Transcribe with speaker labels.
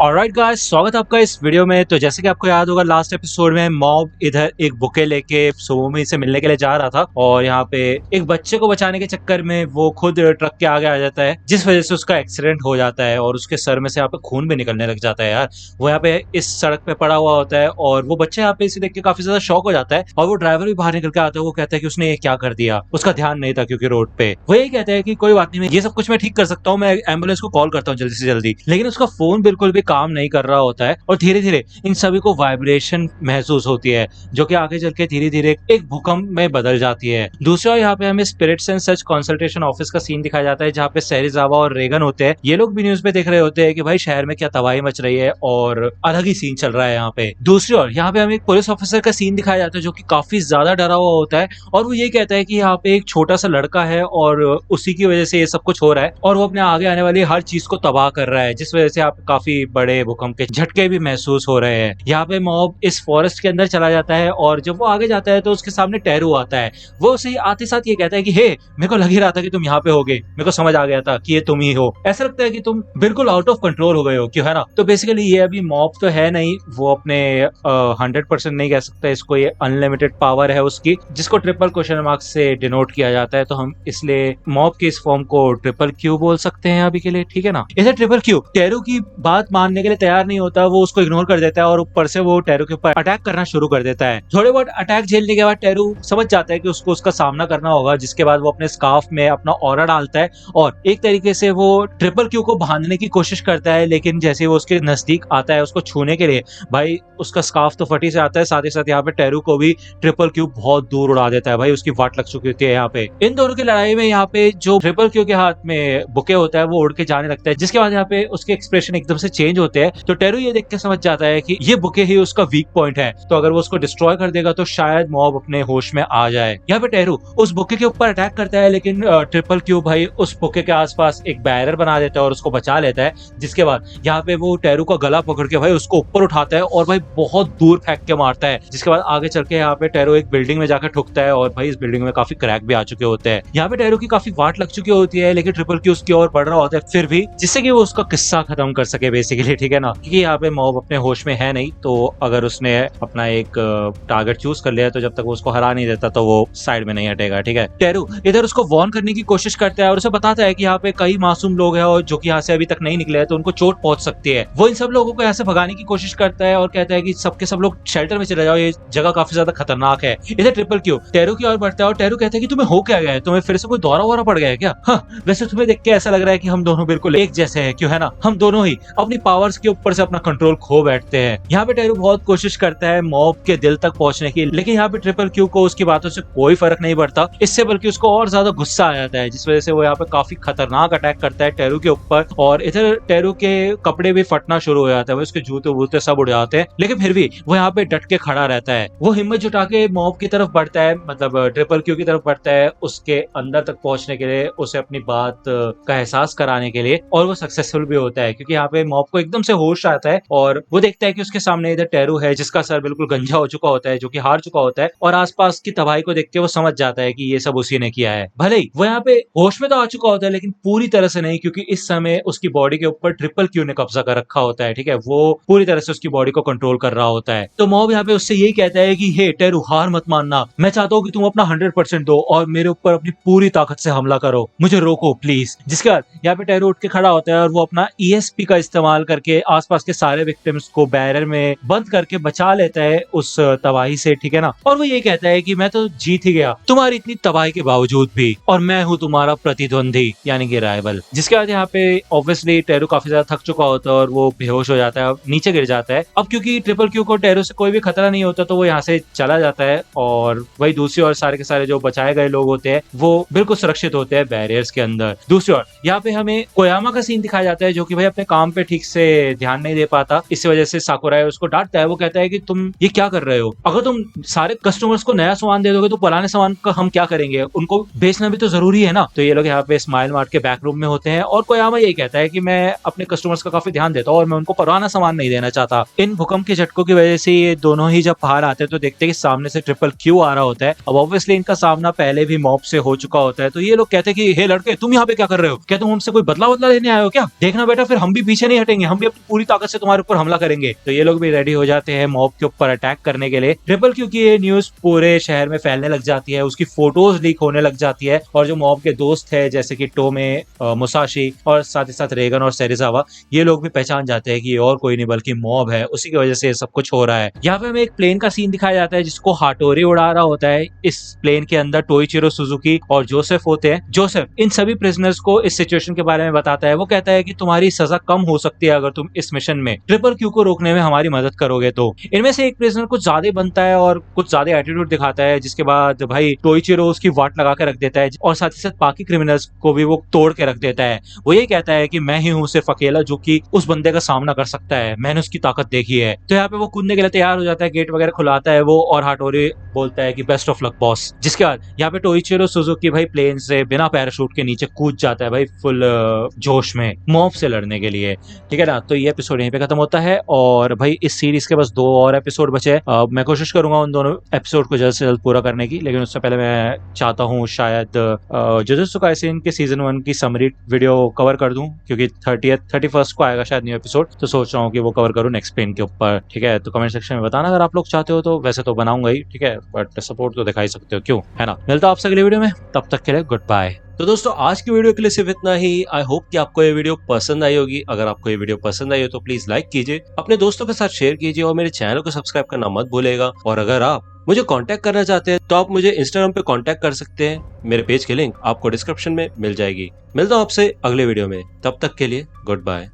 Speaker 1: Alright guys, स्वागत है आपका इस वीडियो में। तो जैसे कि आपको याद होगा, लास्ट एपिसोड में मॉब इधर एक बुके लेके सुमोमी से मिलने के लिए जा रहा था और यहाँ पे एक बच्चे को बचाने के चक्कर में वो खुद ट्रक के आगे आ जाता है, जिस वजह से उसका एक्सीडेंट हो जाता है और उसके सर में से यहाँ पे खून भी निकलने लग जाता है। यार वो यहाँ पे इस सड़क पे पड़ा हुआ होता है और वो बच्चा यहाँ पे इसे देख के काफी ज्यादा शॉक हो जाता है और वो ड्राइवर भी बाहर निकल के आता है। वो कहता है कि उसने ये क्या कर दिया, उसका ध्यान नहीं था क्योंकि रोड पे। वो यही कहता है कि कोई बात नहीं, ये सब कुछ मैं ठीक कर सकता हूँ, मैं एम्बुलेंस को कॉल करता हूँ जल्दी से जल्दी। लेकिन उसका फोन बिल्कुल भी काम नहीं कर रहा होता है और धीरे धीरे इन सभी को वाइब्रेशन महसूस होती है, जो कि आगे चल के धीरे धीरे एक भूकंप में बदल जाती है। दूसरा यहाँ पे हमें spirits and such consultation office का सीन दिखाया जाता है, जहाँ पे सेरिजावा और रेगन होते हैं। ये लोग भी न्यूज पे देख रहे होते हैं कि भाई शहर में क्या तबाही मच रही है और अलग ही सीन चल रहा है यहाँ पे। दूसरी ओर यहाँ पे हमें एक पुलिस ऑफिसर का सीन दिखाया जाता है, जो कि काफी ज्यादा डरा हुआ होता है और वो ये कहता है कि यहाँ पे एक छोटा सा लड़का है और उसी की वजह से ये सब कुछ हो रहा है और वो अपने आगे आने वाली हर चीज को तबाह कर रहा है, जिस वजह से यहाँ पे काफी बड़े भूकंप के झटके भी महसूस हो रहे हैं। यहाँ पे मॉब इस फॉरेस्ट के अंदर चला जाता है और जब वो आगे जाता है तो उसके सामने टेरू आता है। वो उसे आते साथ ये कहता है कि हे, मेरे को लग ही रहा था कि तुम यहाँ पे होगे, मेरे को समझ आ गया था कि ये तुम ही हो। ऐसा लगता है कि तुम बिल्कुल आउट ऑफ कंट्रोल हो गए हो, क्यों है ना। तो बेसिकली ये अभी मॉब तो है नहीं, वो अपने 100% नहीं कह सकता इसको, ये अनलिमिटेड पावर है उसकी, जिसको ट्रिपल क्वेश्चन मार्क से डिनोट किया जाता है। तो हम इसलिए मॉब के इस फॉर्म को ट्रिपल क्यू बोल सकते हैं अभी के लिए, ठीक है ना। इसे ट्रिपल क्यू टेरू की बात मानने के लिए तैयार नहीं होता, वो उसको इग्नोर कर देता है और ऊपर से वो टेरू के ऊपर अटैक करना शुरू कर देता है। थोड़े बहुत अटैक झेलने के बाद टेरू समझ जाता है कि उसको उसका सामना करना होगा, जिसके बाद वो अपने स्कार्फ में अपना ऑरा डालता है और एक तरीके से वो ट्रिपल क्यू को बांधने की कोशिश करता है। लेकिन जैसे वो उसके नजदीक आता है उसको छूने के लिए, भाई उसका स्कार्फ तो फटी से आता है, साथ ही साथ यहाँ पे टेरू को भी ट्रिपल क्यू बहुत दूर उड़ा देता है। भाई उसकी वाट लग चुकी होती है यहाँ पे। इन दोनों की लड़ाई में यहाँ पे जो ट्रिपल क्यू के हाथ में बुके होता है वो उड़ के जाने लगता है, जिसके बाद यहाँ पे उसके एक्सप्रेशन एकदम से चेंज होते हैं। तो टेरू ये देख के समझ जाता है कि ये बुके ही उसका वीक पॉइंट है, तो अगर वो उसको डिस्ट्रॉय कर देगा तो शायद मॉब अपने होश में आ जाए। यहाँ पे टेरू उस बुके के ऊपर अटैक करता है, लेकिन ट्रिपल क्यू भाई उस बुके के आसपास एक बैरियर बना देता है और उसको बचा लेता है। जिसके बाद यहाँ पे वो टेरू का गला पकड़ के भाई उसको ऊपर उठाता है और भाई बहुत दूर फेंक के मारता है। जिसके बाद आगे चल के यहाँ पे टेरू एक बिल्डिंग में जाकर ठुकता है और भाई इस बिल्डिंग में काफी क्रैक भी आ चुके होते हैं। यहाँ पे टेरू की काफी वाट लग चुकी होती है, लेकिन ट्रिपल क्यू उसकी ओर बढ़ रहा होता है फिर भी, जिससे कि वो उसका किस्सा खत्म कर सके बेसिकली, ठीक है ना। क्योंकि यहाँ पे मॉब अपने होश में है नहीं, तो अगर उसने अपना एक टारगेट चूज कर लिया तो जब तक वो उसको हरा नहीं देता तो वो साइड में नहीं हटेगा, ठीक है। टेरू इधर उसको वार्न करने की कोशिश करता है और उसे बताता है कि यहाँ पे कई मासूम लोग हैं और जो कि यहाँ से अभी तक नहीं निकले हैं, तो उनको चोट पहुंच सकती है। वो इन सब लोगों को यहाँ से भगाने की कोशिश करता है और कहता है कि सबके सब लोग शेल्टर में चले जाओ, ये जगह काफी ज्यादा खतरनाक है। इधर ट्रिपल क्यू टेरू की ओर बढ़ता है और टेरू कहता है कि तुम्हें हो क्या गया है, तुम्हें फिर से कोई दौरा वौरा पड़ गया है क्या। हाँ, वैसे तुम्हें देख के ऐसा लग रहा है कि हम दोनों बिल्कुल एक जैसे हैं, क्यों है ना। हम दोनों ही अपनी पावर्स के ऊपर से अपना कंट्रोल खो बैठते हैं। यहाँ पे टेरू बहुत कोशिश करता है मॉब के दिल तक पहुंचने की, लेकिन यहाँ पे ट्रिपल क्यू को उसकी बातों से कोई फर्क नहीं पड़ता। इससे बल्कि उसको और ज्यादा गुस्सा आ जाता है, जिस वजह से वो यहाँ पे काफी खतरनाक अटैक करता है टेरू के ऊपर और इधर टेरू के कपड़े भी फटना शुरू हो जाते हैं, उसके जूते वूते सब उड़ जाते हैं। लेकिन फिर भी वो यहाँ पे डट के खड़ा रहता है। वो हिम्मत जुटा के मॉब की तरफ बढ़ता है, मतलब ट्रिपल क्यू की तरफ बढ़ता है उसके अंदर तक पहुंचने के लिए, उसे अपनी बात का एहसास कराने के लिए, और वो सक्सेसफुल भी होता है क्योंकि यहाँ पे मॉब को एकदम से होश आता है और वो देखता है कि उसके सामने इधर टेरू है, जिसका सर बिल्कुल गंजा हो चुका होता है, जो कि हार चुका होता है, और आसपास की तबाही को देख के वो समझ जाता है कि ये सब उसी ने किया है। भले ही वो यहाँ पे होश में तो आ चुका होता है, लेकिन पूरी तरह से नहीं, क्योंकि इस समय उसकी बॉडी के ऊपर ट्रिपल क्यू ने कब्जा कर रखा होता है, ठीक है। वो पूरी तरह से उसकी बॉडी को कंट्रोल कर रहा होता है। तो मॉब यहाँ पे उससे यही कहता है कि हे टेरू, हार मत मानना, मैं चाहता हूँ कि तुम अपना 100% दो और मेरे ऊपर अपनी पूरी ताकत से हमला करो, मुझे रोको प्लीज। जिसके बाद यहाँ पे टेरू उठ के खड़ा होता है और वो अपना ESP का इस्तेमाल करके आसपास के सारे विक्टिम्स को बैरियर में बंद करके बचा लेता है उस तबाही से, ठीक है ना। और वो ये कहता है कि मैं तो जीत ही गया तुम्हारी इतनी तबाही के बावजूद भी, और मैं हूँ तुम्हारा प्रतिद्वंदी यानी कि राइवल। जिसके बाद यहाँ पे ऑब्वियसली टेरू काफी ज्यादा थक चुका होता है और वो बेहोश हो जाता है, नीचे गिर जाता है। अब क्योंकि ट्रिपल क्यू को टेरू से कोई भी खतरा नहीं होता तो वो यहाँ से चला जाता है और वही दूसरी ओर सारे के सारे जो बचाए गए लोग होते हैं वो बिल्कुल सुरक्षित होते हैं बैरियर्स के अंदर। दूसरी ओर यहाँ पे हमें कोयामा का सीन दिखाया जाता है, जो कि भाई अपने काम पे ठीक से ध्यान नहीं दे पाता, इस वजह से साकुराई उसको डांटता है। वो कहता है कि तुम ये क्या कर रहे हो, अगर तुम सारे कस्टमर्स को नया सामान दे दोगे तो पुराने सामान का हम क्या करेंगे, उनको बेचना भी तो जरूरी है ना। तो ये लोग यहाँ पे स्माइल मार्ट के बैक रूम में होते हैं और कोयामा यही कहता है कि मैं अपने कस्टमर्स का काफी ध्यान देता हूँ और मैं उनको पुराना सामान नहीं देना चाहता। इन भूकंप के झटकों की वजह से ये दोनों ही जब बाहर आते हैं तो देखते हैं कि सामने से ट्रिपल क्यू आ रहा होता है। अब ऑब्वियसली इनका सामना पहले भी मॉब से हो चुका होता है, तो ये लोग कहते हैं कि हे लड़के, तुम यहाँ पे क्या कर रहे हो, क्या तुम हमसे कोई बदला लेने आए हो क्या। देखना बेटा, फिर हम भी पीछे नहीं हटेंगे, हम भी अपनी पूरी ताकत से तुम्हारे ऊपर हमला करेंगे। तो ये लोग भी रेडी हो जाते हैं मॉब के ऊपर अटैक करने के लिए। ट्रिपल क्यू की ये न्यूज पूरे शहर में फैलने लग जाती है, उसकी फोटोज लीक होने लग जाती है और जो मॉब के दोस्त है जैसे कि टोमे, मुसाशी और साथ ही साथ रेगन और सेरिजावा, ये लोग भी पहचान जाते हैं कि ये और कोई नहीं बल्कि मॉब है, उसी की वजह से ये सब कुछ हो रहा है। यहाँ पे हमें एक प्लेन का सीन दिखाया जाता है जिसको हाटोरी उड़ा रहा होता है। इस प्लेन के अंदर टोइचिरो सुजुकी और जोसेफ होते हैं। जोसेफ इन सभी प्रिजनर्स को इस सिचुएशन के बारे में बताता है। वो कहता है कि तुम्हारी सजा कम हो सकती है अगर तुम इस मिशन में ट्रिपल क्यू को रोकने में हमारी मदद करोगे। तो इनमें से एक प्रिजनर कुछ ज्यादा बनता है और कुछ ज्यादा एटीट्यूड दिखाता है, जिसके बाद भाई टोइचिरो उसकी वाट लगा के रख देता है और साथ ही साथ बाकी क्रिमिनल्स को भी वो तोड़ के रख देता है। वो ये कहता है कि मैं ही हूँ सिर्फ अकेला जो कि उस बंदे का सामना कर सकता है, मैंने उसकी ताकत देखी है। तो यहाँ पे वो कूदने के लिए तैयार हो जाता है, गेट वगैरह खुलाता है वो, और हाटोरी बोलता है कि बेस्ट ऑफ लक बॉस। जिसके बाद यहाँ पे टोइचिरो सुजुकी भाई प्लेन से बिना पैराशूट के नीचे कूद जाता है भाई फुल जोश में मॉब से लड़ने के लिए। ठीक है ना, तो ये एपिसोड यहीं पे खत्म होता है और भाई इस सीरीज के बस 2 और एपिसोड बचे हैं। मैं कोशिश करूंगा उन दोनों एपिसोड को जल्द से जल्द पूरा करने की, लेकिन उससे पहले मैं चाहता हूँ शायद जुजुत्सु काइसेन के सीजन 1 की समरी वीडियो कवर कर दूं, क्योंकि 31 को आएगा शायद न्यू एपिसोड, तो सोच रहा हूँ कि वो कवर करूँ नेक्स्ट पेन के ऊपर। ठीक है, तो कमेंट सेक्शन में बताना अगर आप लोग चाहते हो तो, वैसे तो बनाऊंगा ही, ठीक है, बट सपोर्ट तो दिखा ही सकते हो, क्यों, है ना। मिलता हूं आपसे अगली वीडियो में, तब तक के लिए गुड बाय।
Speaker 2: तो दोस्तों आज की वीडियो के लिए सिर्फ इतना ही। आई होप कि आपको ये वीडियो पसंद आई होगी। अगर आपको ये वीडियो पसंद आई हो तो प्लीज लाइक कीजिए, अपने दोस्तों के साथ शेयर कीजिए और मेरे चैनल को सब्सक्राइब करना मत भूलेगा। और अगर आप मुझे कांटेक्ट करना चाहते हैं तो आप मुझे इंस्टाग्राम पे कांटेक्ट कर सकते हैं। मेरे पेज की लिंक आपको डिस्क्रिप्शन में मिल जाएगी। मिलता हूं आपसे अगले वीडियो में, तब तक के लिए गुड बाय।